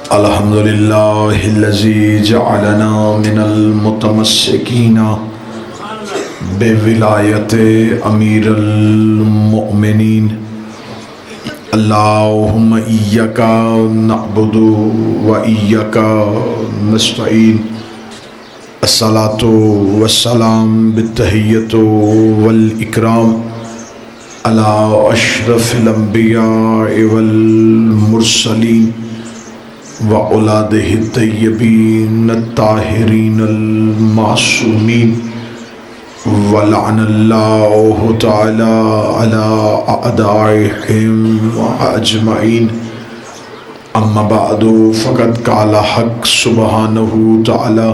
الحمدللہ الذی جعلنا من المتمسکین بولایت امیر المؤمنین اللہم ایاک نعبد و ایاک نستعین الصلاة والسلام بالتحیۃ والاکرام علی اشرف الانبیاء والمرسلین وأولادہ الطیبین الطاہرین المعصومین ولعن اللہ تعالی علی اعدائہم اجمعین اما بعد فقد قال حق سبحانہ تعالی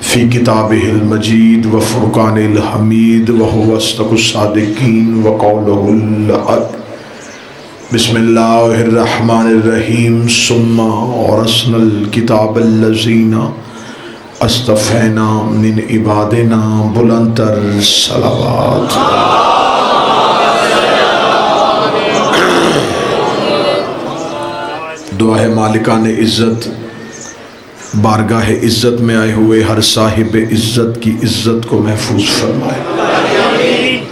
فی کتابہ المجید وفرقان الحمید وهو اصدق الصادقین وقولہ الحق بسم اللہ الرحمن الرحیم ثم اورثنا الکتاب الذین اصطفینا من عبادنا بلندتر صلوات دعا ہے مالکان عزت بارگاہ عزت میں آئے ہوئے ہر صاحب عزت کی عزت کو محفوظ فرمائے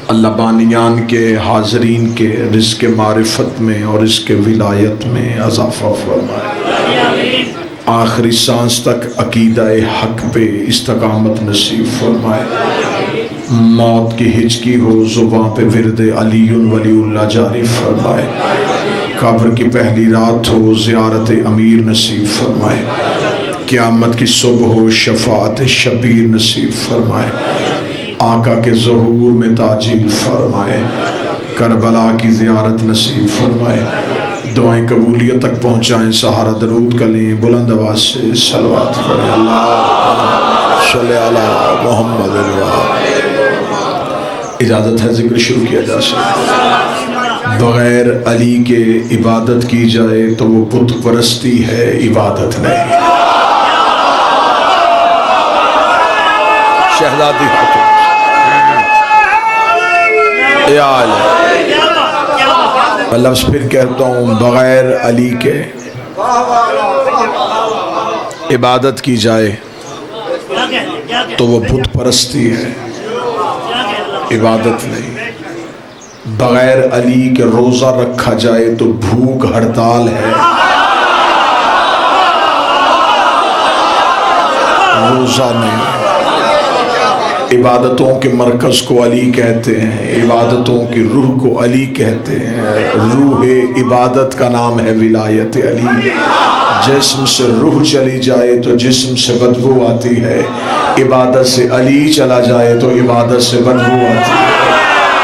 اللہ بانیان کے حاضرین کے رزق معرفت میں اور رزق ولایت میں اضافہ فرمائے آخری سانس تک عقیدہ حق پہ استقامت نصیب فرمائے موت کی ہچکی ہو زباں پہ ورد علی ولی اللہ جاری فرمائے قبر کی پہلی رات ہو زیارت امیر نصیب فرمائے قیامت کی صبح ہو شفاعت شبیر نصیب فرمائے آقا کے ظہور میں تاجیل فرمائے کربلا کی زیارت نصیب فرمائے دعائیں قبولیت تک پہنچائیں سہارا درود کریں بلند آواز سے صلوات پڑھیں اللہ صلی علی محمد اجازت ہے ذکر شروع کیا جا سکتا بغیر علی کے عبادت کی جائے تو وہ بت پرستی ہے عبادت نہیں شہزادی حاکم میں لفظ پھر کہتا ہوں بغیر علی کے عبادت کی جائے تو وہ بت پرستی ہے عبادت نہیں بغیر علی کے روزہ رکھا جائے تو بھوک ہڑتال ہے روزہ نہیں عبادتوں کے مرکز کو علی کہتے ہیں عبادتوں کی روح کو علی کہتے ہیں روح عبادت کا نام ہے ولایت علی جسم سے روح چلی جائے تو جسم سے بدبو آتی ہے عبادت سے علی چلا جائے تو عبادت سے بدبو آتی ہے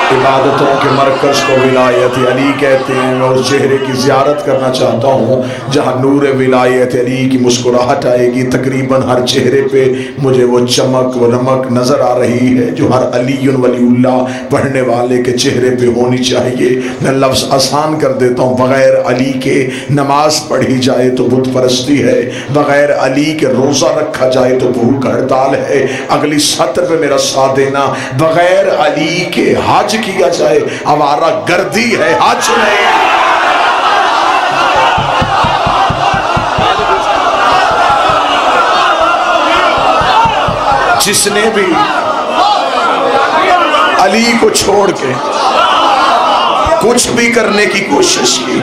عبادتوں کے مرکز کو ولایت علی کہتے ہیں میں اس چہرے کی زیارت کرنا چاہتا ہوں جہاں نور ولایت علی کی مسکراہٹ آئے گی تقریباً ہر چہرے پہ مجھے وہ چمک و رمک نظر آ رہی ہے جو ہر علی ولی اللہ پڑھنے والے کے چہرے پہ ہونی چاہیے میں لفظ آسان کر دیتا ہوں بغیر علی کے نماز پڑھی جائے تو بت پرستی ہے بغیر علی کے روزہ رکھا جائے تو بھوک ہڑتال ہے اگلی سطر پہ میرا ساتھ دینا بغیر علی کے حج کیا جائے آوارہ گردی ہے حج نہیں جس نے بھی علی کو چھوڑ کے کچھ بھی کرنے کی کوشش کی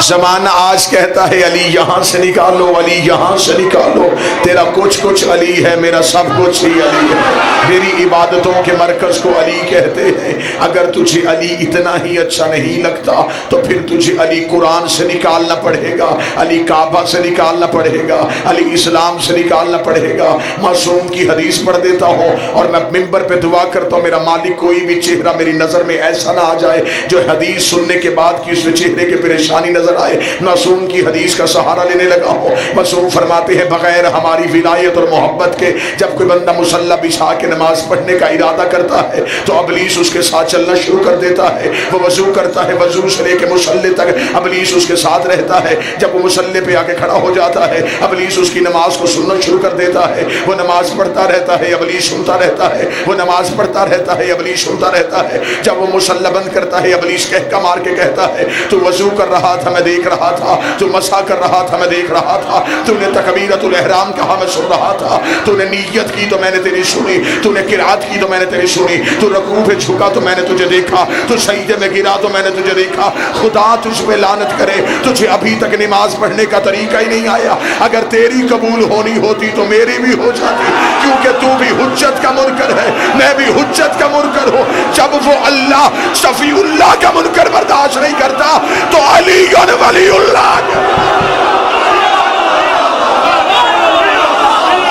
زمانہ آج کہتا ہے علی یہاں سے نکالو علی یہاں سے نکالو تیرا کچھ علی ہے میرا سب کچھ ہی علی ہے میری عبادتوں کے مرکز کو علی کہتے ہیں اگر تجھے علی اتنا ہی اچھا نہیں لگتا تو پھر تجھے علی قرآن سے نکالنا پڑے گا علی کعبہ سے نکالنا پڑے گا علی اسلام سے نکالنا پڑے گا معصوم کی حدیث پڑھ دیتا ہوں اور میں منبر پہ دعا کرتا ہوں میرا مالک کوئی بھی چہرہ میری نظر میں ایسا نہ آ جائے جو حدیث سننے کے بعد کی اس چہرے کے پریشانی نظر آئے معصوم کی حدیث کا سہارا لینے لگا ہو معصوم فرماتے ہیں بغیر ہماری ولایت اور محبت کے جب کوئی بندہ مصلی بچھا کے نماز پڑھنے کا ارادہ کرتا ہے تو ابلیس اس کے ساتھ چلنا شروع کر دیتا ہے وہ وضو کرتا ہے وضو سے لے کے مصلی تک ابلیس اس کے ساتھ رہتا ہے جب وہ مصلی پہ آ کے کھڑا ہو جاتا ہے ابلیس اس کی نماز کو سننا شروع کر دیتا ہے وہ نماز پڑھتا رہتا ہے ابلیس سنتا رہتا ہے وہ نماز پڑھتا رہتا ہے ابلیس سنتا رہتا ہے جب وہ مصلی بند کرتا ہے ابلیس کہہ کا مار کے کہتا ہے تو وضو کر رہا تھا میں میں دیکھ رہا تھا، تو مسا کر رہا تھا میں دیکھ رہا تھا، تو نے تکبیرۃ الاحرام کہا میں سن رہا تھا، تو نے نیت کی تو میں نے تیری سنی، تو نے قرات کی تو میں نے تیری سنی، تو رکوع پہ جھکا تو میں نے تجھے دیکھا، تو سجدے میں گرا تو میں نے تجھے دیکھا۔ خدا تجھ پہ لعنت کرے، تجھے ابھی تک نماز پڑھنے کا طریقہ ہی نہیں آیا۔ اگر تیری قبول ہونی ہوتی تو میری بھی ہو جاتی، کیونکہ تو بھی حجت کا منکر ہے، میں بھی حجت کا منکر ہوں۔ جب وہ اللہ شفیع اللہ کا منکر برداشت نہیں کرتا تو علی ولی اللہ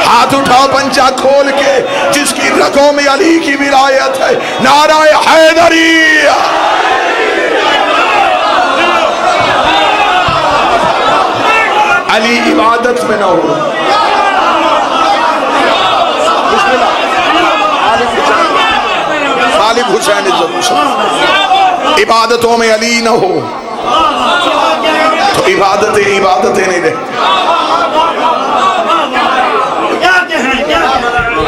ہاتھ اٹھاؤ پنچا کھول کے، جس کی رگوں میں علی کی ولایت ہے، نعرہ حیدری۔ علی عبادت میں نہ ہو، غالب حسین عبادتوں میں علی نہ ہو تو عبادتیں نہیں رہتی۔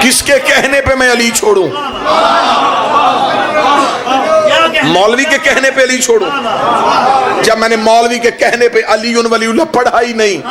کس کے کہنے پہ میں علی چھوڑوں؟ مولوی کے کہنے پہ علی چھوڑوں؟ جب میں نے مولوی کے کہنے پہ علی ولی اللہ پڑھا ہی نہیں۔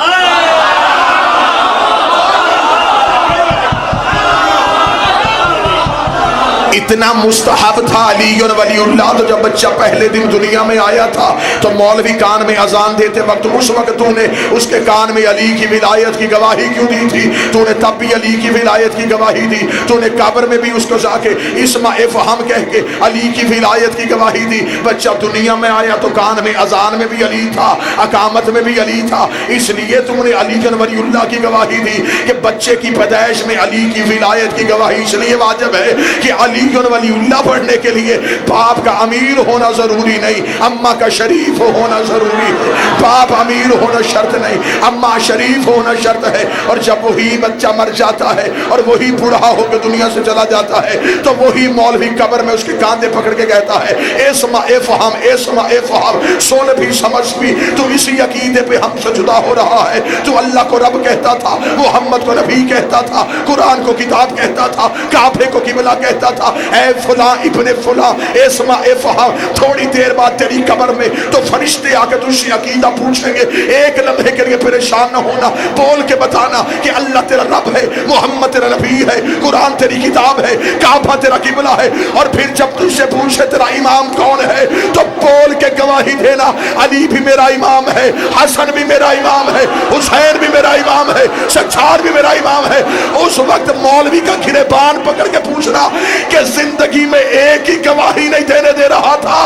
اتنا مستحب تھا علی ولی اللہ، تو جب بچہ پہلے دن دنیا میں آیا تھا تو مولوی کان میں اذان دیتے وقت اس وقت تو نے اس کے کان میں علی کی ولایت کی گواہی کیوں دی تھی؟ تو نے تب بھی علی کی ولایت کی گواہی دی، تو نے قبر میں بھی اس کو جا کے اسمع افہم کہہ کے علی کی ولایت کی گواہی دی۔ بچہ دنیا میں آیا تو کان میں اذان میں بھی علی تھا، اقامت میں بھی علی تھا، اس لیے تم نے علی ولی اللہ کی گواہی دی کہ بچے کی پیدائش میں علی کی ولایت کی گواہی اس لیے واجب ہے کہ علی ولی اللہ پڑھنے کے لیے باپ کا امیر ہونا ضروری نہیں، اماں کا شریف ہونا ضروری ہے۔ باپ امیر ہونا شرط نہیں، اماں شریف ہونا شرط ہے۔ اور جب وہی بچہ مر جاتا ہے اور وہی بوڑھا ہو کے دنیا سے چلا جاتا ہے تو وہی مولوی قبر میں اس کے کاندھے پکڑ کے کہتا ہے اسمع افہم، اسمع افہم، سن بھی سمجھ بھی، تو اسی عقیدے پہ ہم سے جدا ہو رہا ہے۔ تو اللہ کو رب کہتا تھا، محمد کو نبی کہتا تھا، قرآن کو کتاب کہتا تھا، کعبے کو قبلہ کہتا تھا، اے فلاں ابن فلاں اسمع افہم۔ تھوڑی دیر بعد تیری قبر میں تو فرشتے آ کے تجھ سے عقیدہ پوچھیں گے، ایک لمحے کے لیے پریشان نہ ہونا، بول کے بتانا کہ اللہ تیرا رب ہے، محمد تیرا نبی ہے، قرآن تیری کتاب ہے، کعبہ تیرا قبلہ ہے۔ اور پھر جب تجھ سے پوچھے تیرا امام کون ہے تو بول کے گواہی دینا، علی بھی میرا امام ہے، حسن بھی میرا امام ہے، حسین بھی میرا امام ہے، سجاد بھی میرا امام ہے۔ اس وقت مولوی کا گریبان پکڑ کے پوچھنا کہ زندگی میں ایک ہی گواہی نہیں دینے دے رہا تھا،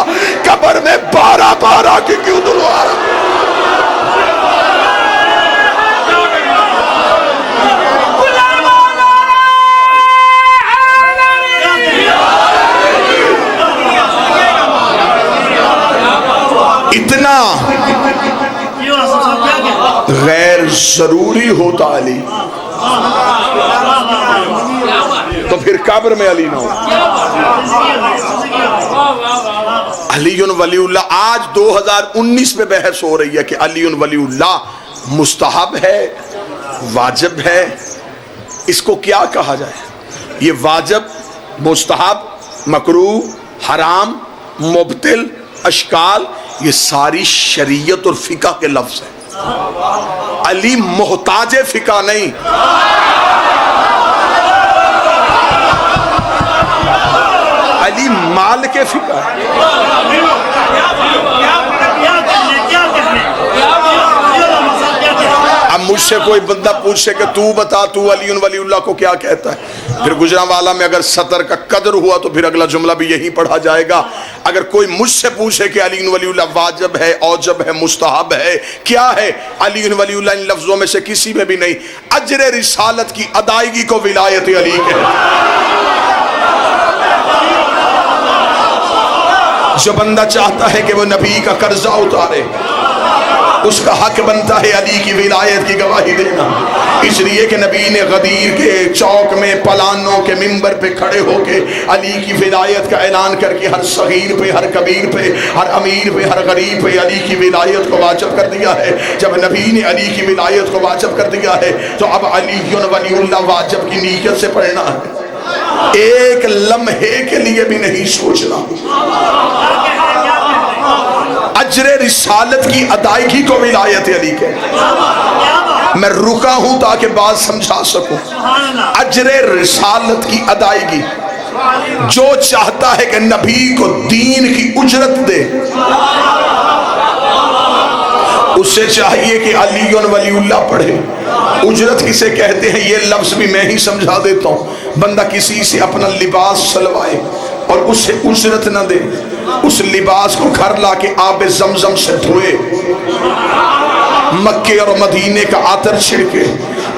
قبر میں 12 کی کیوں دلوا رہا؟ اتنا غیر ضروری ہوتا علی تو پھر قبر میں علی نہ ہو۔ علی ولی اللہ آج 2019 میں بحث ہو رہی ہے کہ علی ولی اللہ مستحب ہے، واجب ہے، اس کو کیا کہا جائے؟ یہ واجب، مستحب، مکروہ، حرام، مبطل، اشکال، یہ ساری شریعت اور فقہ کے لفظ ہیں۔ علی محتاج فقہ نہیں، علی مال کے فقہ ہے۔ اب مجھ سے کوئی بندہ پوچھے کہ تو بتا تو علی ولی اللہ کو کیا کہتا ہے، پھر گجرانوالہ میں اگر سطر کا قدر ہوا تو پھر اگلا جملہ بھی یہی پڑھا جائے گا۔ اگر کوئی مجھ سے پوچھے کہ علی ولی اللہ واجب ہے، اوجب ہے، مستحب ہے، کیا ہے، علی ولی اللہ ان لفظوں میں سے کسی میں بھی نہیں۔ اجر رسالت کی ادائیگی کو ولایت علی کہتے ہیں۔ جو بندہ چاہتا ہے کہ وہ نبی کا قرضہ اتارے، اس کا حق بنتا ہے علی کی ولایت کی گواہی دینا، اس لیے کہ نبی نے غدیر کے چوک میں پلانوں کے منبر پہ کھڑے ہو کے علی کی ولایت کا اعلان کر کے ہر صغیر پہ، ہر کبیر پہ، ہر امیر پہ، ہر غریب پہ علی کی ولایت کو واجب کر دیا ہے۔ جب نبی نے علی کی ولایت کو واجب کر دیا ہے تو اب علی ولی اللہ واجب کی نیت سے پڑھنا ہے، ایک لمحے کے لیے بھی نہیں سوچنا۔ اجر رسالت کی ادائیگی کو ولایت علی کہتے ہیں۔ میں رکا ہوں تاکہ بات سمجھا سکوں۔ اجر رسالت کی ادائیگی، جو چاہتا ہے کہ نبی کو دین کی اجرت دے، اسے چاہیے کہ علی ولی اللہ پڑھے۔ اجرت کسے کہتے ہیں یہ لفظ بھی میں ہی سمجھا دیتا ہوں۔ بندہ کسی سے اپنا لباس سلوائے اور اسے اجرت نہ دے، اس لباس کو گھر لا کے آب زمزم سے دھوئے، مکے اور مدینے کا عطر چھڑکے،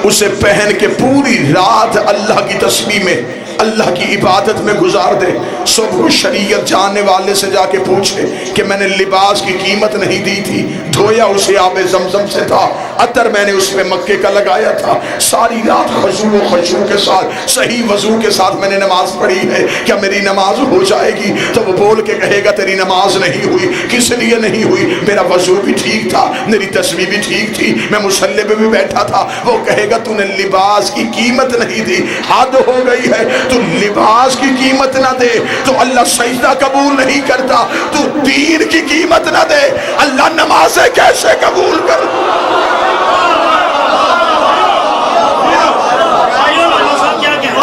اسے پہن کے پوری رات اللہ کی تسبیح میں، اللہ کی عبادت میں گزار دے، صبح شریعت جاننے والے سے جا کے پوچھے کہ میں نے لباس کی قیمت نہیں دی تھی، دھویا اسے آب زمزم سے تھا، عطر میں نے اس میں مکے کا لگایا تھا، ساری رات خشوع و خشوع کے ساتھ صحیح وضو کے ساتھ میں نے نماز پڑھی ہے، کیا میری نماز ہو جائے گی؟ تو وہ بول کے کہے گا تیری نماز نہیں ہوئی۔ کس لیے نہیں ہوئی؟ میرا وضو بھی ٹھیک تھا، میری تسبیح بھی ٹھیک تھی، میں مصلی پہ بھی بیٹھا تھا۔ وہ کہے گا تو نے لباس کی قیمت نہیں دی، حد ہو گئی ہے، تو لباس کی قیمت نہ دے تو اللہ سجدہ قبول نہیں کرتا، تو دین کی قیمت نہ دے اللہ نمازیں کیسے قبول کر؟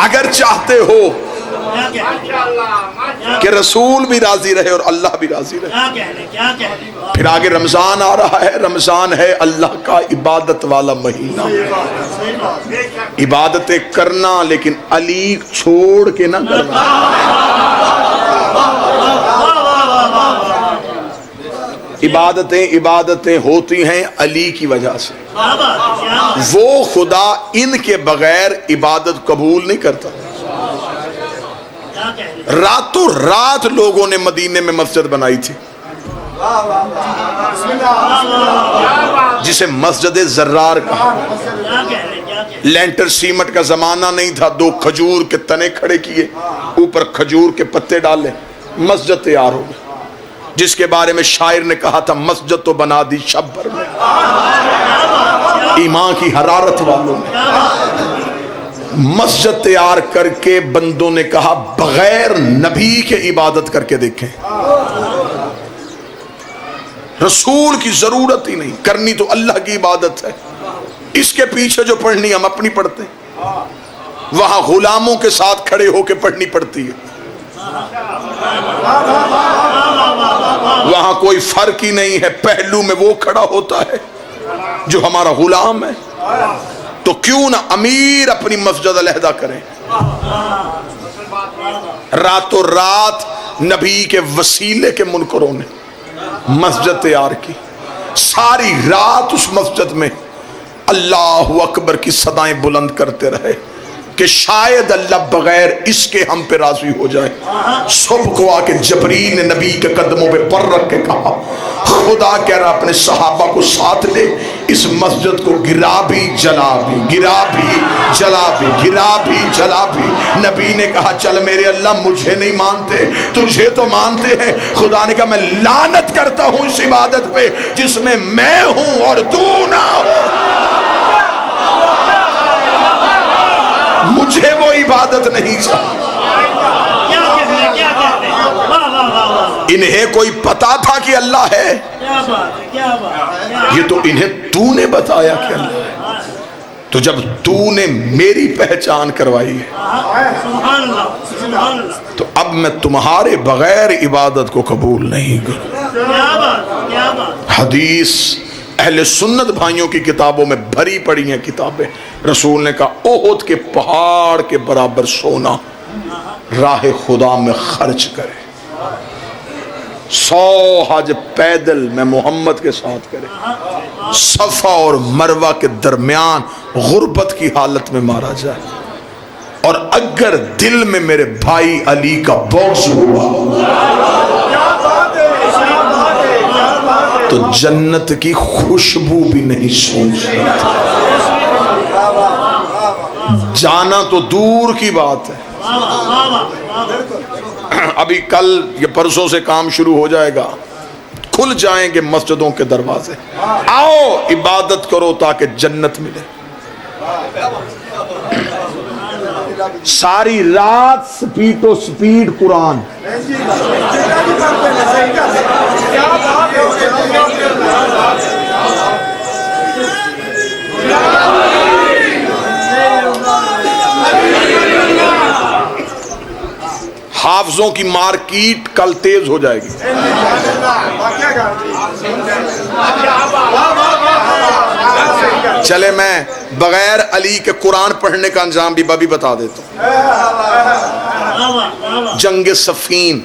اگر چاہتے ہو کہ رسول بھی راضی رہے اور اللہ بھی راضی رہے، پھر آگے رمضان آ رہا ہے، رمضان ہے اللہ کا عبادت والا مہینہ، عبادتیں کرنا لیکن علی چھوڑ کے نہ کرنا۔ عبادتیں ہوتی ہیں علی کی وجہ سے، وہ خدا ان کے بغیر عبادت قبول نہیں کرتا۔ راتوں رات لوگوں نے مدینے میں مسجد بنائی تھی جسے مسجد زرار کہا، لینٹر سیمنٹ کا زمانہ نہیں تھا، 2 کھجور کے تنے کھڑے کیے، اوپر کھجور کے پتے ڈالے، مسجد تیار ہو گئی، جس کے بارے میں شاعر نے کہا تھا مسجد تو بنا دی شب بھر میں، ایمان کی حرارت والوں نے مسجد تیار کر کے بندوں نے کہا بغیر نبی کے عبادت کر کے دیکھیں، رسول کی ضرورت ہی نہیں، کرنی تو اللہ کی عبادت ہے، اس کے پیچھے جو پڑھنی ہم اپنی پڑھتے ہیں، وہاں غلاموں کے ساتھ کھڑے ہو کے پڑھنی پڑتی ہے، وہاں کوئی فرق ہی نہیں ہے، پہلو میں وہ کھڑا ہوتا ہے جو ہمارا غلام ہے، تو کیوں نہ امیر اپنی مسجد علیحدہ کریں۔ راتوں رات نبی کے وسیلے کے منکروں نے مسجد تیار کی، ساری رات اس مسجد میں اللہ اکبر کی صدائیں بلند کرتے رہے کہ شاید اللہ بغیر اس کے ہم پہ راضی ہو جائے۔ صبح کو آ کے جبریل نے نبی کے قدموں پہ پر رکھ کے کہا خدا کہہ رہا اپنے صحابہ کو ساتھ لے، اس مسجد کو گرا بھی جلا بھی، گرا بھی جلا بھی، گرا بھی جلا بھی۔ نبی نے کہا چل میرے اللہ مجھے نہیں مانتے تجھے تو مانتے ہیں۔ خدا نے کہا میں لعنت کرتا ہوں اس عبادت پہ جس میں میں ہوں اور تو نہ ہو، مجھے وہ عبادت نہیں چاہیے۔ انہیں کوئی پتا تھا کہ اللہ ہے؟ یہ تو انہیں تو نے بتایا کہ اللہ ہے، تو جب تو نے میری پہچان کروائی ہے تو اب میں تمہارے بغیر عبادت کو قبول نہیں کروں۔ حدیث اہل سنت بھائیوں کی کتابوں میں بھری پڑی ہیں کتابیں، رسول نے کہا احد کے پہاڑ کے برابر سونا راہ خدا میں خرچ کرے، 100 حج پیدل میں محمد کے ساتھ کرے، صفا اور مروہ کے درمیان غربت کی حالت میں مارا جائے، اور اگر دل میں میرے بھائی علی کا بغض ہوا تو جنت کی خوشبو بھی نہیں سونگ سکتا، جانا تو دور کی بات ہے۔ ابھی کل یہ پرسوں سے کام شروع ہو جائے گا، کھل جائیں گے مسجدوں کے دروازے، آؤ عبادت کرو تاکہ جنت ملے۔ ساری رات سپیڈ تو سپیڈ قرآن. حافظوں کی مارکیٹ کل تیز ہو جائے گی. چلے میں بغیر علی کے قرآن پڑھنے کا انجام بھی بتا دیتا ہوں. جنگ صفین،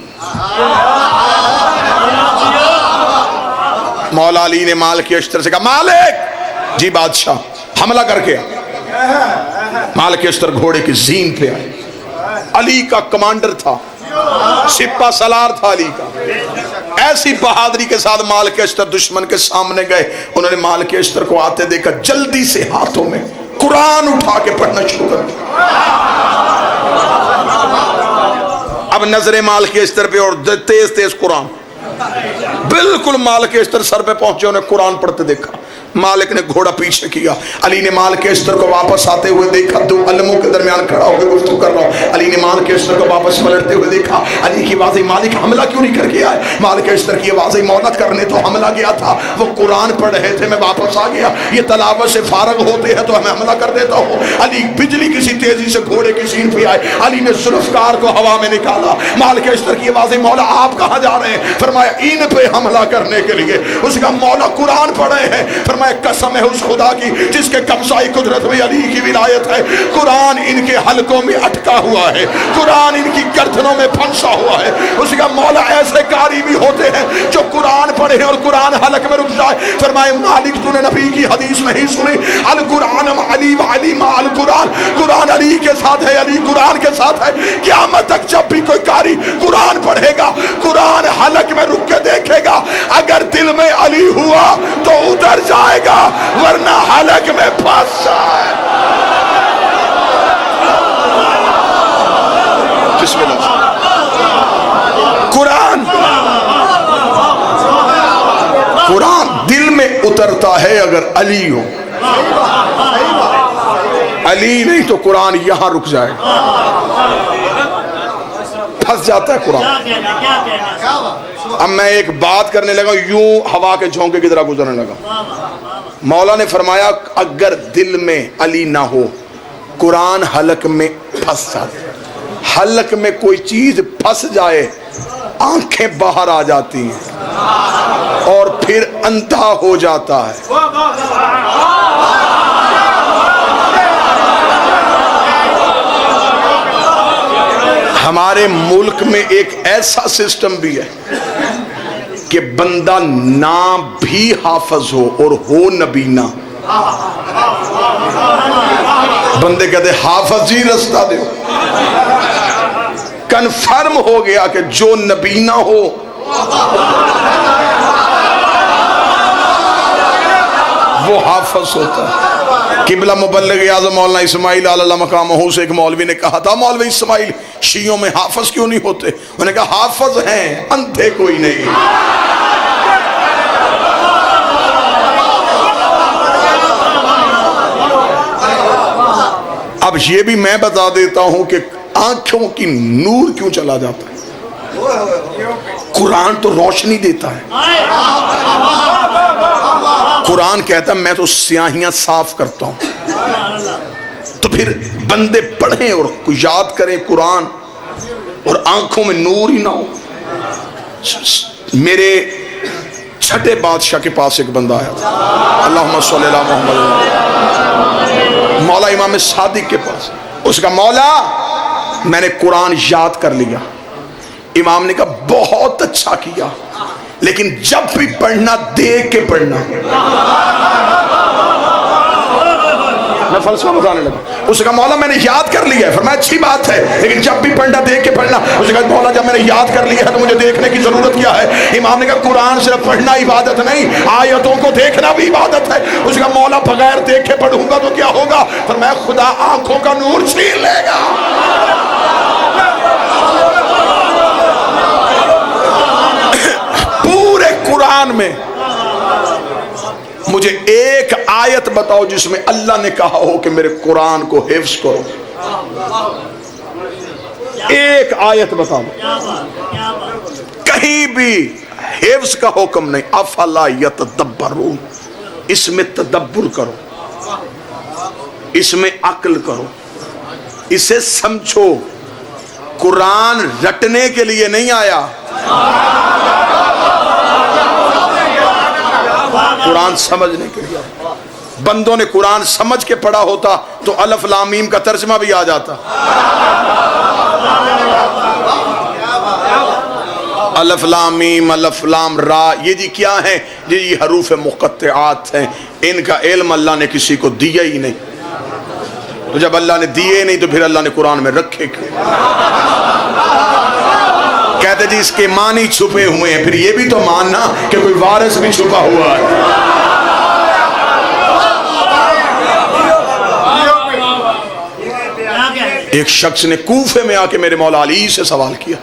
مولا علی نے مالک اشتر سے کہا مالک جی بادشاہ حملہ کر کے. مالک اشتر گھوڑے کی زین پہ آئے. علی کا کمانڈر تھا، سپہ سالار تھا علی کا. ایسی بہادری کے ساتھ مالک اشتر دشمن کے سامنے گئے. انہوں نے مالک اشتر کو آتے دیکھا، جلدی سے ہاتھوں میں قرآن اٹھا کے پڑھنا شروع کر دیا. اب نظر مالک اشتر پہ اور تیز تیز قرآن. بالکل مالک اشتر سر پہ پہنچے، انہیں قرآن پڑھتے دیکھا. مالک نے گھوڑا پیچھے کیا. علی نے مالک اشتر کو واپس آتے ہوئے دیکھا، دو علموں کے درمیان کھڑا ہو کے گفتگو کر رہا ہوں. علی نے مالک اشتر کو واپس پلٹتے ہوئے دیکھا. علی کی واضح مالک حملہ کیوں نہیں کر کے آئے؟ مالک اشتر کی واضح مولت کرنے تو حملہ گیا تھا، وہ قرآن پڑھ رہے تھے، میں واپس آ گیا. یہ تلاوت سے فارغ ہوتے ہیں تو ہمیں حملہ کر دیتا ہوں. علی بجلی کسی تیزی سے گھوڑے کی سین پہ آئے. علی نے ذوالفقار کو ہوا میں نکالا. مالک اشتر کی واضح مولا آپ کہاں جا رہے ہیں؟ فرمایا ان پہ حملہ کرنے کے لیے. اس کا مولا قرآن پڑھ رہے ہیں. فرمایا قسم ہے اس خدا کی جس کے قبضۂ قدرت میں علی کی ولایت ہے، قرآن ان کے حلقوں میں اٹکا ہوا ہے، قرآن ان کی گردنوں میں پھنسا ہوا ہے. اس کا مولا ایسے قاری بھی ہوتے ہیں جو قرآن پڑھے اور قرآن حلق میں رک جائے. فرمائے مالک تو نے نبی کی حدیث نہیں سنی؟ القرآن علی و علی مع القرآن، قرآن علی کے ساتھ ہے، علی قرآن کے ساتھ ہے. قیامت تک جب بھی کوئی قاری قرآن پڑھے گا، قرآن حلق میں رک کے دیکھے گا، اگر دل میں علی ہوا تو ادھر جائے گا، ورنہ حلق میں پھنس جائے. بسم اللہ. قرآن دل میں اترتا ہے اگر علی ہو. علی نہیں تو قرآن یہاں رک جائے، پھنس جاتا ہے قرآن. اب میں ایک بات کرنے لگا، یوں ہوا کے جھونکے کی طرح گزرنے لگا. مولا نے فرمایا اگر دل میں علی نہ ہو، قرآن حلق میں پھنس جاتا. حلق میں کوئی چیز پھنس جائے، آنکھیں باہر آ جاتی ہیں اور پھر اندھا ہو جاتا ہے. ہمارے ملک میں ایک ایسا سسٹم بھی ہے کہ بندہ نہ بھی حافظ ہو اور ہو نبینا. بندے کہتے حافظ جی رستہ دے. کنفرم ہو گیا کہ جو نبینا ہو وہ حافظ ہوتا ہے. قبلہ مبلغ اعظم مولانا اسماعیل علیہ مقامہ سے ایک مولوی نے کہا تھا، مولوی اسماعیل شیعوں میں حافظ کیوں نہیں ہوتے؟ انہوں نے کہا حافظ ہیں، اندھے کوئی نہیں. اب یہ بھی میں بتا دیتا ہوں کہ آنکھوں کی نور کیوں چلا جاتا ہے. قرآن تو روشنی دیتا ہے. قرآن کہتا ہے میں تو سیاہیاں صاف کرتا ہوں. تو پھر بندے پڑھیں اور یاد کریں قرآن اور آنکھوں میں نور ہی نہ ہو. میرے چھٹے بادشاہ کے پاس ایک بندہ آیا تھا، اللہم صلی اللہ محمد، مولا امام صادق کے پاس. اس کا مولا میں نے قرآن یاد کر لیا. امام نے کہا بہت اچھا کیا، لیکن جب بھی پڑھنا دیکھ کے پڑھنا. میں فلسفہ بتانے لگا. اس کا مولا میں نے یاد کر لیا ہے. فرمایا اچھی بات ہے، لیکن جب بھی پڑھنا دیکھ کے پڑھنا. اس کا مولا جب میں نے یاد کر لیا ہے تو مجھے دیکھنے کی ضرورت کیا ہے؟ امام نے کہا قرآن صرف پڑھنا عبادت نہیں، آیتوں کو دیکھنا بھی عبادت ہے. اس کا مولا بغیر دیکھے پڑھوں گا تو کیا ہوگا؟ فرمایا خدا آنکھوں کا نور چھین لے گا. پورے قرآن میں مجھے ایک آیت بتاؤ جس میں اللہ نے کہا ہو کہ میرے قرآن کو حفظ کرو. ایک آیت بتا دو کہیں بھی حفظ کا حکم نہیں. افلا یتدبرون، اس میں تدبر کرو، اس میں عقل کرو، اسے سمجھو. قرآن رٹنے کے لیے نہیں آیا، قرآن سمجھنے کے لیے. بندوں نے قرآن سمجھ کے پڑھا ہوتا تو الف لام میم کا ترجمہ بھی آ جاتا. الف لام میم، الف لام را، یہ جی کیا ہیں؟ یہ حروف مقطعات ہیں. ان کا علم اللہ نے کسی کو دیا ہی نہیں. تو جب اللہ نے دیے نہیں تو پھر اللہ نے قرآن میں رکھے کیوں؟ کہتے جی اس کے معنی چھپے ہوئے ہیں. پھر یہ بھی تو ماننا کہ کوئی وارث بھی چھپا ہوا ہے. ایک شخص نے کوفے میں آ کے میرے مولا علی سے سوال کیا.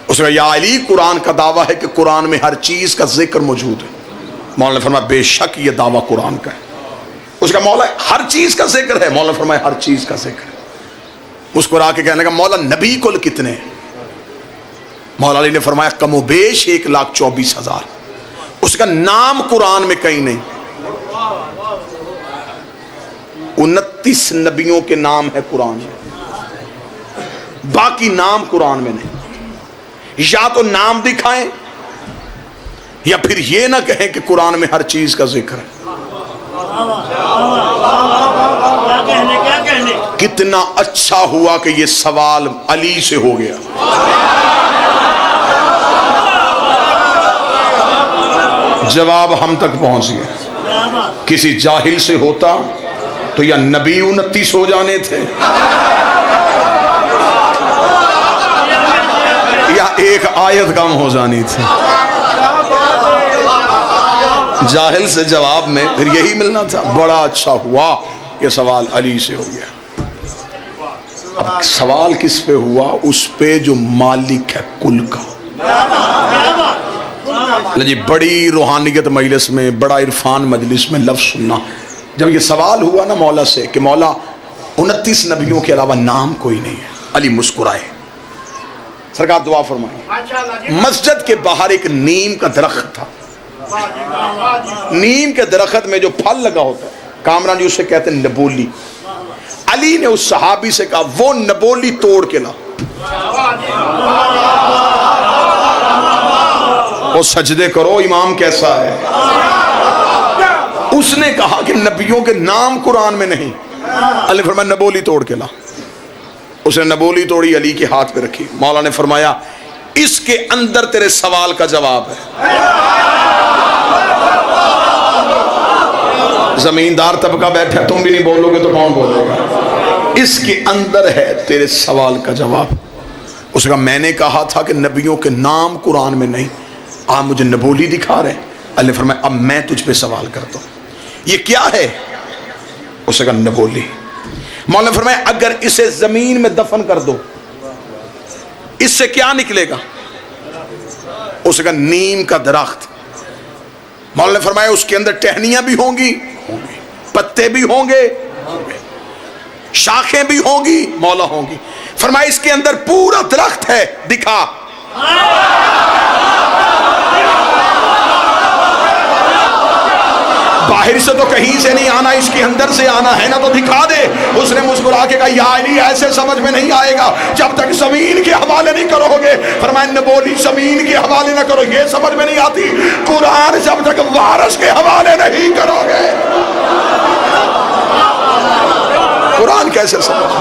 اس نے کہا یا علی، قرآن کا دعویٰ ہے کہ قرآن میں ہر چیز کا ذکر موجود ہے. مولا نے فرمایا بے شک یہ دعویٰ قرآن کا ہے. اس کا مولا ہر چیز کا ذکر ہے. مولا نے فرمایا ہر چیز کا ذکر ہے. مسکرا کے کہنے کا مولا نبی کل کتنے ہیں؟ مولا علی نے فرمایا کم و بیش 1,24,000. اس کا نام قرآن میں کہیں نہیں. 29 نبیوں کے نام ہے قرآن میں، باقی نام قرآن میں نہیں. یا تو نام دکھائیں یا پھر یہ نہ کہیں کہ قرآن میں ہر چیز کا ذکر ہے. کتنا اچھا ہوا کہ یہ سوال علی سے ہو گیا. جواب ہم تک پہنچ گیا. کسی جاہل سے ہوتا تو یا نبی 29 ہو جانے تھے یا ایک آیت کم ہو جانی تھی. جاہل سے جواب میں پھر یہی ملنا تھا. بڑا اچھا ہوا یہ سوال علی سے ہو گیا. اب سوال کس پہ ہوا؟ اس پہ جو مالک ہے کل کا. جی بڑی روحانیت مجلس میں، بڑا عرفان مجلس میں لفظ سننا. جب یہ سوال ہوا نا مولا سے کہ مولا 29 نبیوں کے علاوہ نام کوئی نہیں ہے. علی مسکرائے. سرکار دعا فرمائے. مسجد کے باہر ایک نیم کا درخت تھا. نیم کے درخت میں جو پھل لگا ہوتا ہے کامران جی اسے کہتے ہیں نبولی. علی نے اس صحابی سے کہا وہ نبولی توڑ کے لا. وہ سجدے کرو امام کیسا ہے. اس نے کہا کہ نبیوں کے نام قرآن میں نہیں. علی فرمایا نبولی توڑ کے لا. اس نے نبولی توڑی، علی کے ہاتھ پہ رکھی. مولا نے فرمایا اس کے اندر تیرے سوال کا جواب ہے. زمیندار طبقہ بیٹھا، تم بھی نہیں بولو گے تو کون بولے گا؟ اس کے اندر ہے تیرے سوال کا جواب. اس کا میں نے کہا تھا کہ نبیوں کے نام قرآن میں نہیں، آپ مجھے نبولی دکھا رہے ہیں. اللہ فرمایا اب میں تجھ پہ سوال کرتا ہوں یہ کیا ہے؟ اس کا نبولی. مولا نے فرمایا اگر اسے زمین میں دفن کر دو اس سے کیا نکلے گا؟ اس کا نیم کا درخت. مولا نے فرمایا اس کے اندر ٹہنیاں بھی ہوں گی، پتے بھی ہوں گے، شاخیں بھی ہوں گی، مولا ہوں گی. فرمایا اس کے اندر پورا درخت ہے، دکھا. باہر سے تو کہیں سے نہیں آنا، اس کے اندر سے آنا ہے نا، تو دکھا دے. اس نے مسکرا کے کہا یا علی ایسے سمجھ میں نہیں آئے گا جب تک زمین کے حوالے نہیں کرو گے. فرمایا نبولی زمین کے حوالے نہ کرو، یہ سمجھ میں نہیں آتی. قرآن جب تک وارث کے حوالے نہیں کرو گے قرآن کیسے سمجھ؟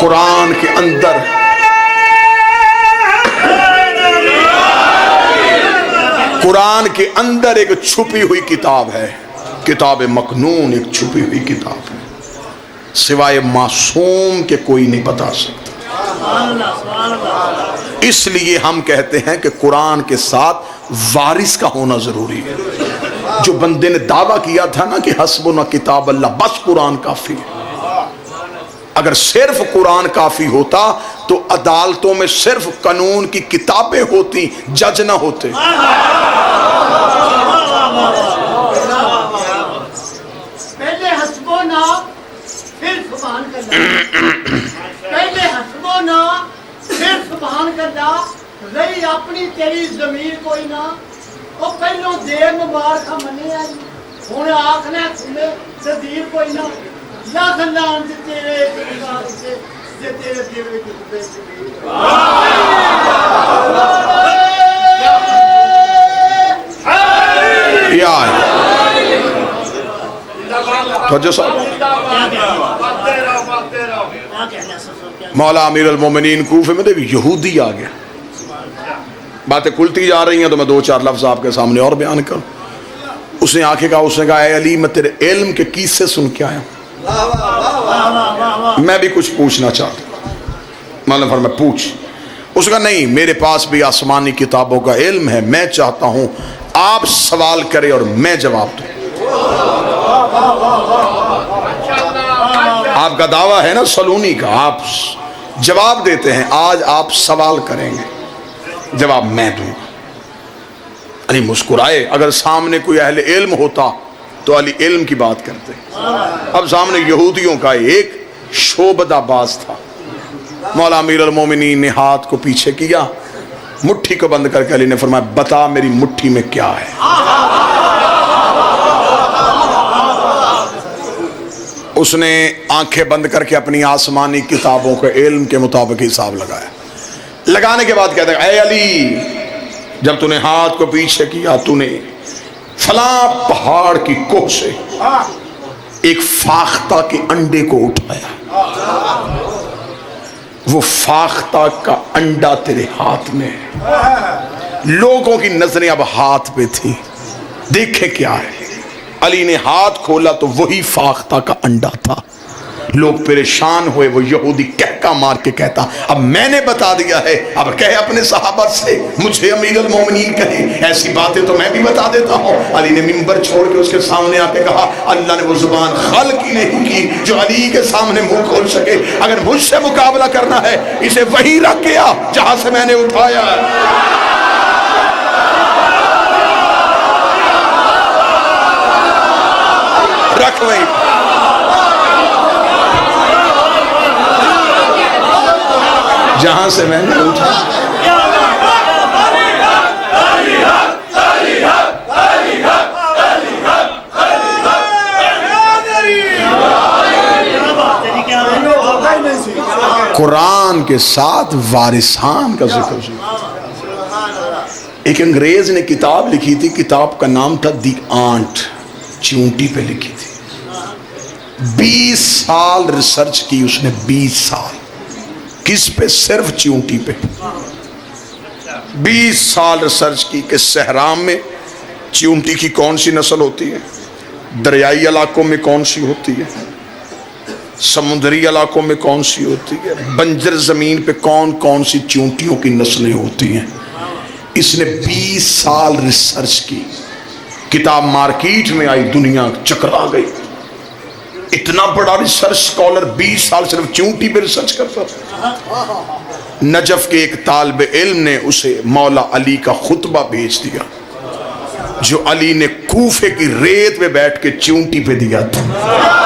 قرآن کے اندر قرآن کے اندر ایک چھپی ہوئی کتاب ہے. کتاب مکنون ایک چھپی ہوئی کتاب ہے، سوائے معصوم کے کوئی نہیں بتا سکتا. اس لیے ہم کہتے ہیں کہ قرآن کے ساتھ وارث کا ہونا ضروری ہے. جو بندے نے دعویٰ کیا تھا نا کہ حسبنا کتاب اللہ، بس قرآن کافی ہے. اگر صرف قرآن کافی ہوتا تو عدالتوں میں صرف قانون کی کتابیں ہوتی، جج نہ ہوتے. پہلے ہسبو نہ پھر سبحان کردا رہی اپنی تیری ضمیر کوئی نہ او پہلو دیر مبارک منی ہے ہن آکھنا کھلے تدیر کوئی نہ یا گلان تے تیرے بات سے تیرے دل وچ یا توجہ صاحب مولا امیر المومنین کوفے میں دیکھ یہودی آ گیا باتیں کھلتی جا رہی ہیں تو میں دو چار لفظ آپ کے سامنے اور بیان کروں اس نے آنکھیں کہا اس نے کہا اے علی میں تیرے علم کے قصے سن کے آیا ہوں میں بھی کچھ پوچھنا چاہتا ہوں مولا فرمایا پوچھ اس نے کہا نہیں میرے پاس بھی آسمانی کتابوں کا علم ہے میں چاہتا ہوں آپ سوال کریں اور میں جواب دوں آپ کا دعویٰ ہے نا سلونی کا آپ جواب دیتے ہیں آج آپ سوال کریں گے جواب میں دوں گا علی مسکرائے اگر سامنے کوئی اہل علم ہوتا تو علی علم کی بات کرتے اب سامنے یہودیوں کا ایک شعبدہ باز تھا مولا امیر المومنین نے ہاتھ کو پیچھے کیا مٹھی کو بند کر کے علی نے فرمایا بتا میری مٹھی میں کیا ہے اس نے آنکھیں بند کر کے اپنی آسمانی کتابوں کے علم کے مطابق حساب لگایا لگانے کے بعد کہتا ہے اے علی جب تو نے ہاتھ کو پیچھے کیا تو نے فلاں پہاڑ کی کوہ سے ایک فاختہ کے انڈے کو اٹھایا وہ فاختہ کا انڈا تیرے ہاتھ میں لوگوں کی نظریں اب ہاتھ پہ تھی دیکھیں کیا ہے علی نے ہاتھ کھولا تو وہی فاختہ کا انڈا تھا لوگ پریشان ہوئے وہ یہودی کہکا مار کے کہتا اب میں نے بتا دیا ہے اب کہے اپنے صحابہ سے مجھے امیر المومنین کہے ایسی باتیں تو میں بھی بتا دیتا ہوں علی نے منبر چھوڑ کے اس کے سامنے آ کے کہا اللہ نے وہ زبان خلق ہی نہیں کی جو علی کے سامنے منہ کھول سکے اگر مجھ سے مقابلہ کرنا ہے اسے وہی رکھ گیا جہاں سے میں نے اٹھایا رکھ وہی جہاں سے میں نے اٹھا قرآن کے ساتھ وارثان کا ذکر ایک انگریز نے کتاب لکھی تھی کتاب کا نام تھا دی آنٹ چیونٹی پہ لکھی تھی 20 سال ریسرچ کی اس نے 20 سال کس پہ صرف چیونٹی پہ 20 سال ریسرچ کی کہ صحرا میں چیونٹی کی کون سی نسل ہوتی ہے دریائی علاقوں میں کون سی ہوتی ہے سمندری علاقوں میں کون سی ہوتی ہے بنجر زمین پہ کون کون سی چیونٹیوں کی نسلیں ہوتی ہیں اس نے 20 سال ریسرچ کی کتاب مارکیٹ میں آئی دنیا چکرا گئی اتنا بڑا ریسرچ سکولر 20 سال صرف چیونٹی پہ ریسرچ کرتا تھا نجف کے ایک طالب علم نے اسے مولا علی کا خطبہ بھیج دیا جو علی نے کوفے کی ریت پہ بیٹھ کے چیونٹی پہ دیا تھا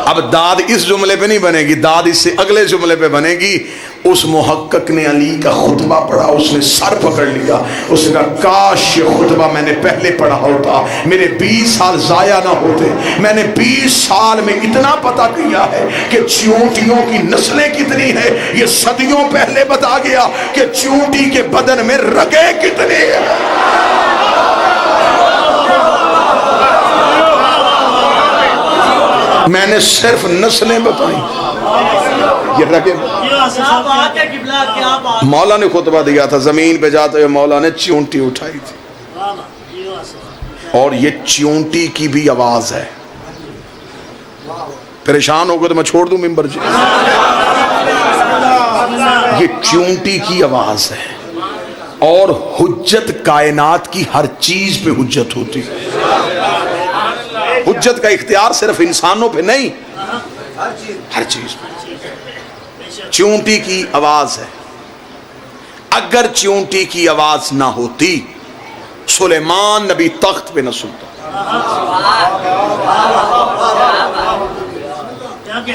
اب داد اس جملے پہ نہیں بنے گی داد اس سے اگلے جملے پہ بنے گی اس محقق نے علی کا خطبہ پڑھا اس نے سر پکڑ لیا اس نے کہا کاش یہ خطبہ میں نے پہلے پڑھا ہوتا میرے 20 سال ضائع نہ ہوتے میں نے 20 سال میں اتنا پتہ کیا ہے کہ چیونٹیوں کی نسلیں کتنی ہیں یہ صدیوں پہلے بتا گیا کہ چیونٹی کے بدن میں رگیں کتنی ہیں میں نے صرف نسلیں بتائیں یہ رگیں مولا نے خطبہ دیا تھا زمین پہ جاتے ہوئے مولا نے چیونٹی اٹھائی تھی اور یہ چیونٹی کی بھی آواز ہے پریشان ہو گئے تو میں چھوڑ دوں ممبر جی یہ چیونٹی کی آواز ہے اور حجت کائنات کی ہر چیز پہ حجت ہوتی ہے حجت کا اختیار صرف انسانوں پہ نہیں ہر چیز پہ چیونٹی کی آواز ہے اگر چیونٹی کی آواز نہ ہوتی سلیمان نبی تخت پہ نہ سنتا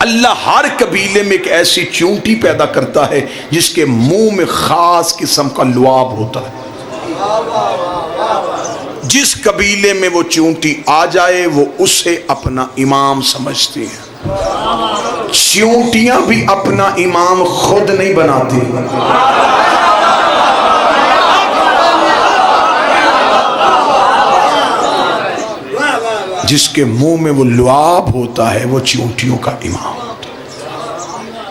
اللہ ہر قبیلے میں ایک ایسی چونٹی پیدا کرتا ہے جس کے منہ میں خاص قسم کا لعاب ہوتا ہے. جس قبیلے میں وہ چونٹی آ جائے وہ اسے اپنا امام سمجھتے ہیں. چونٹیاں بھی اپنا امام خود نہیں بناتی. جس کے منہ میں وہ لعاب ہوتا ہے وہ چونٹیوں کا امام ہوتا ہے.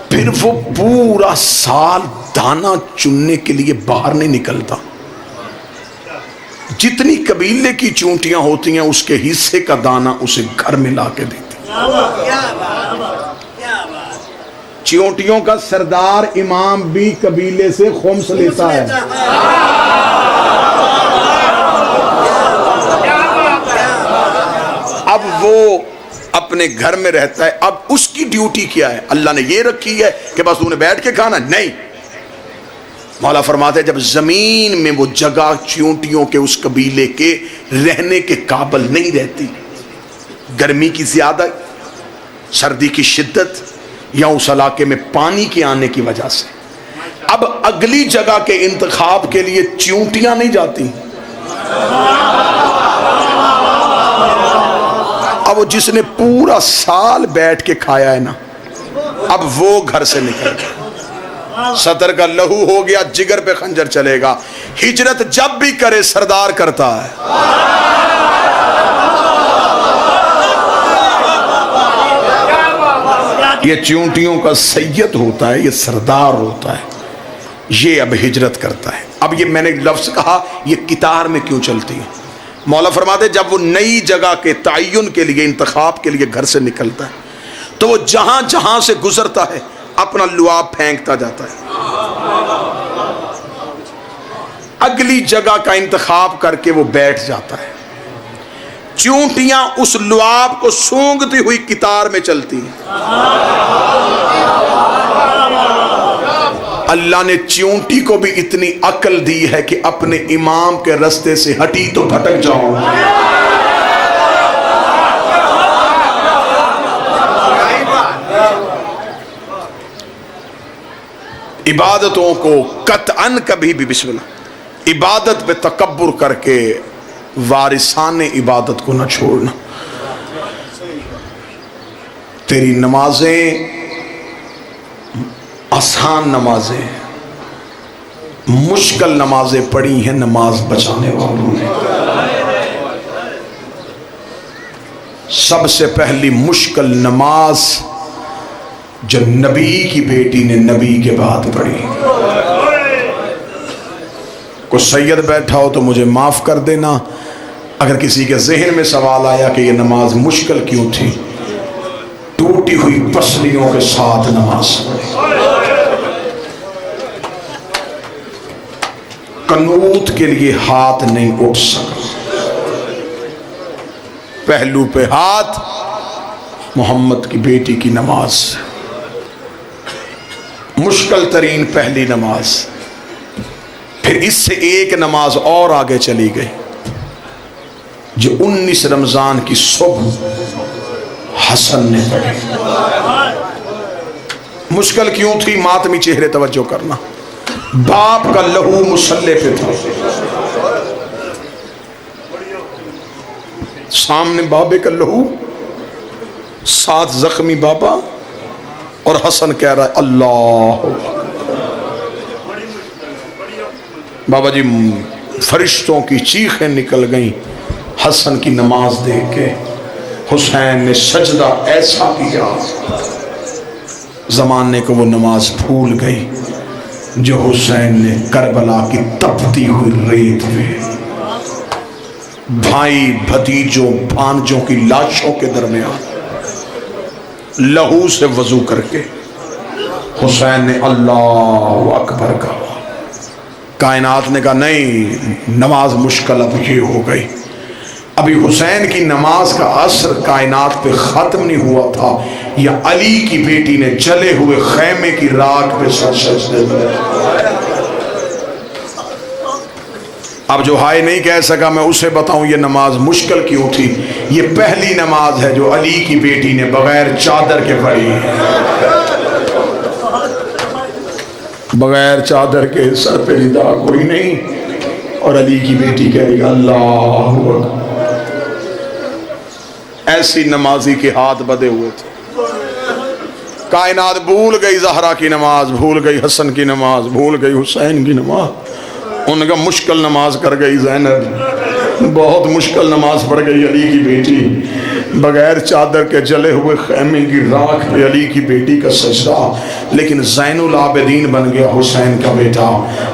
پھر وہ پورا سال دانا چننے کے لیے باہر نہیں نکلتا. جتنی قبیلے کی چونٹیاں ہوتی ہیں اس کے حصے کا دانا اسے گھر میں لا کے دیتی. چونٹیوں کا سردار امام بھی قبیلے سے خمس لیتا ہے. اب وہ اپنے گھر میں رہتا ہے. اب اس کی ڈیوٹی کیا ہے؟ اللہ نے یہ رکھی ہے کہ بس تو نے بیٹھ کے کھانا؟ نہیں. مولا فرماتے ہیں جب زمین میں وہ جگہ چونٹیوں کے اس قبیلے کے رہنے کے قابل نہیں رہتی، گرمی کی زیادہ، سردی کی شدت، یا اس علاقے میں پانی کے آنے کی وجہ سے، اب اگلی جگہ کے انتخاب کے لیے چونٹیاں نہیں جاتی. اب وہ جس نے پورا سال بیٹھ کے کھایا ہے نا، اب وہ گھر سے نکل گیا. صدر کا لہو ہو گیا، جگر پہ خنجر چلے گا. ہجرت جب بھی کرے سردار کرتا ہے. یہ چونٹیوں کا سید ہوتا ہے، یہ سردار ہوتا ہے، یہ اب ہجرت کرتا ہے. اب یہ میں نے لفظ کہا یہ کتار میں کیوں چلتی ہے؟ مولا فرماتے جب وہ نئی جگہ کے تعین کے لیے، انتخاب کے لیے گھر سے نکلتا ہے تو وہ جہاں جہاں سے گزرتا ہے اپنا لعاب پھینکتا جاتا ہے. اگلی جگہ کا انتخاب کر کے وہ بیٹھ جاتا ہے. چونٹیاں اس لعاب کو سونگتی ہوئی کتار میں چلتی ہیں. اللہ نے چونٹی کو بھی اتنی عقل دی ہے کہ اپنے امام کے رستے سے ہٹی تو بھٹک جاؤ. عبادتوں کو قطعاً کبھی بھی بسم اللہ، عبادت پہ تکبر کر کے وارثان عبادت کو نہ چھوڑنا. تیری نمازیں آسان نمازیں، مشکل نمازیں پڑھی ہیں نماز بچانے والوں نے. سب سے پہلی مشکل نماز جو نبی کی بیٹی نے نبی کے بعد پڑھی. کوئی سید بیٹھا ہو تو مجھے معاف کر دینا اگر کسی کے ذہن میں سوال آیا کہ یہ نماز مشکل کیوں تھی. ٹوٹی ہوئی پسلیوں کے ساتھ نماز پڑھی. قنوت کے لیے ہاتھ نہیں اٹھ سکا. پہلو پہ ہاتھ، محمد کی بیٹی کی نماز، مشکل ترین پہلی نماز. پھر اس سے ایک نماز اور آگے چلی گئی جو 19 رمضان کی صبح حسن نے پڑھی. مشکل کیوں تھی؟ ماتمی چہرے توجہ کرنا. باپ کا لہو مصلے پہ تھا، سامنے بابے کا لہو، ساتھ زخمی بابا، اور حسن کہہ رہا ہے اللہ. بابا جی فرشتوں کی چیخیں نکل گئیں حسن کی نماز دیکھ کے. حسین نے سجدہ ایسا کیا زمانے کو وہ نماز بھول گئی جو حسین نے کربلا کی تپتی ہوئی ریت میں بھائی بھتیجوں بھانجوں کی لاشوں کے درمیان لہو سے وضو کر کے حسین نے اللہ اکبر کہا. کائنات نے کہا نہیں، نماز مشکل اب یہ ہو گئی. ابھی حسین کی نماز کا اثر کائنات پہ ختم نہیں ہوا تھا، یا علی کی بیٹی نے جلے ہوئے خیمے کی راکھ پہ سر سجدے میں. اب جو ہائے نہیں کہہ سکا میں اسے بتاؤں یہ نماز مشکل کیوں تھی. یہ پہلی نماز ہے جو علی کی بیٹی نے بغیر چادر کے پڑھی. بغیر چادر کے سر پہ ردا کوئی نہیں اور علی کی بیٹی کہہ رہی اللہ اکبر. ایسی نمازی کے ہاتھ بدے ہوئے تھے. کائنات بھول گئی زہرا کی نماز، بھول گئی حسن کی نماز، بھول گئی حسین کی نماز. ان کا مشکل نماز کر گئی زینب، بہت مشکل نماز پڑھ گئی علی کی بیٹی. بغیر چادر کے جلے ہوئے خیمے کی راکھ پہ علی کی بیٹی کا سجدہ. لیکن زین العابدین بن گیا حسین کا بیٹا،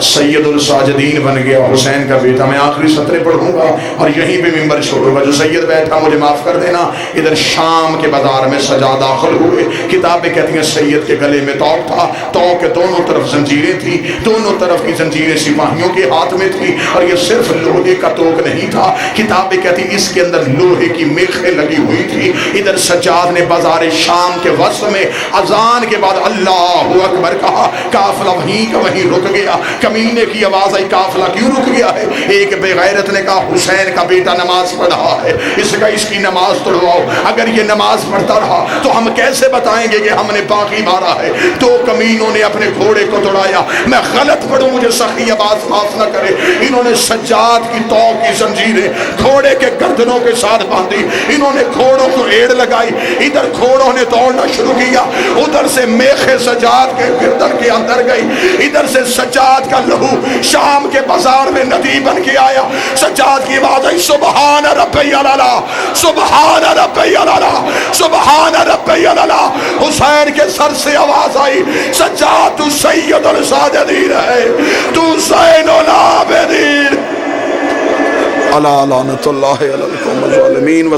سید الساجدین بن گیا حسین کا بیٹا. میں آخری سطریں پڑھوں گا اور یہیں پہ ممبر چھوڑوں گا. جو سید بیٹھا مجھے معاف کر دینا. ادھر شام کے بازار میں سجا داخل ہوئے. کتابیں کہتی ہیں سید کے گلے میں توق تھا، توق کے دونوں طرف زنجیریں تھیں، دونوں طرف کی زنجیریں سپاہیوں کے ہاتھ میں تھی. اور یہ صرف لوہے کا توق نہیں تھا، کتابیں کہتی اس کے اندر لوہے کی میخیں لگی ہوئی تھی. ادھر سجاد نے بازار شام کے وسط میں اذان کے بعد اللہ اکبر کہا. قافلہ وہیں کا وہیں رک گیا. کمینے کی آواز آئی قافلہ کیوں رک گیا ہے؟ ایک بے غیرت نے کہا حسین کا بیٹا نماز پڑھ رہا ہے، اس کی نماز توڑواؤ. اگر یہ نماز پڑھتا رہا تو ہم کیسے بتائیں گے کہ ہم نے باقی مارا ہے؟ دو کمینوں نے اپنے گھوڑے کو توڑایا. میں غلط پڑھوں مجھے سخی آواز معاف نہ کرے. انہوں نے سجاد کی توق کی زنجیریں گھوڑے کے گردنوں کے ساتھ باندھی. انہوں نے گھوڑوں کو ایڑ لگائی. ادھر گھوڑوں نے دوڑنا شروع کیا. ادھر سے میخے سجاد کے گردن کے اندر گئی. ادھر سے سجاد کا لہو شام کے بازار میں ندی بن کے آیا. سجاد کی آواز آئی سبحان ربی الاعلی، سبحان ربی الاعلی، سبحان ربی الاعلی. حسین کے سر سے آواز آئی سجاد تو سید الساجدین ہے، تو زین العابدین. الا لعنت اللہ علی القوم الظالمین و